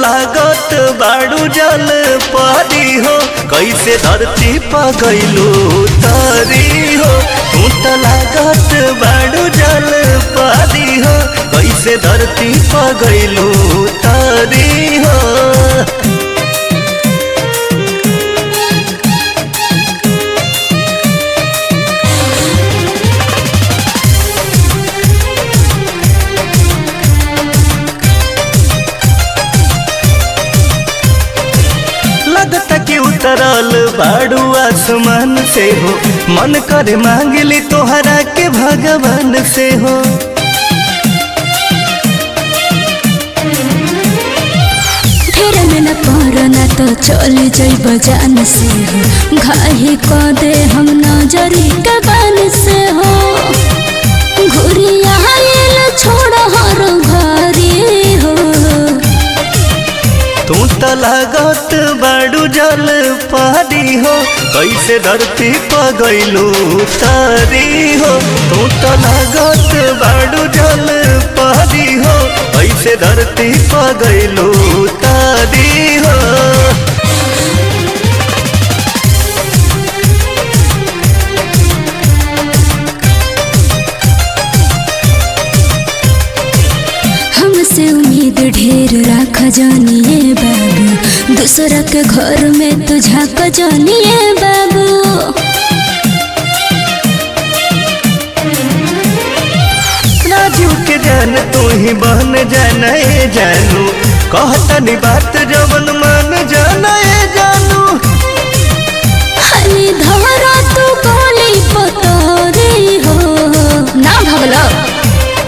लागत बाड़ू जल पारी हो, कैसे धरती पा गइलू तारी हो। तू तो लागत बाड़ू जल पारी हो, कैसे धरती पा गइलू तारी हो। उतरल बाड़ू आसमान से हो, मन करे मांगली तोहरा के भगवान से हो। फिर में न पड़ना तो चल जइब जान से हो, घाही क दे हम नजरी के बान से हो। घुरिया छोड़ हर घरी हो, तू तो लागत बाड़ू जल पारी हो, कैसे धरती पा गइलू तारी हो। तू तो लागत बाड़ू जल पारी हो, कैसे धरती पा गइलू तारी हो। हमसे उम्मीद ढेर राख जानिए बाबू, दूसरा के घर में तू झाक जानिए बाबू। राजू के जान तू ही बन जाने जानू, कहतनी बात जवन मन जाने जानू। हनी धरा तू गोली पतोरी हो, ना भगला।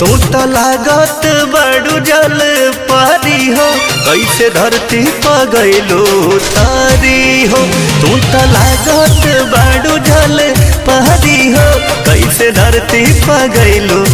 तू तो लागत बाड़ू जल पारी हो, कैसे धरती पा गइलू तारी हो। तू तो लागत बाड़ू जल पारी हो, कैसे धरती पा गइलू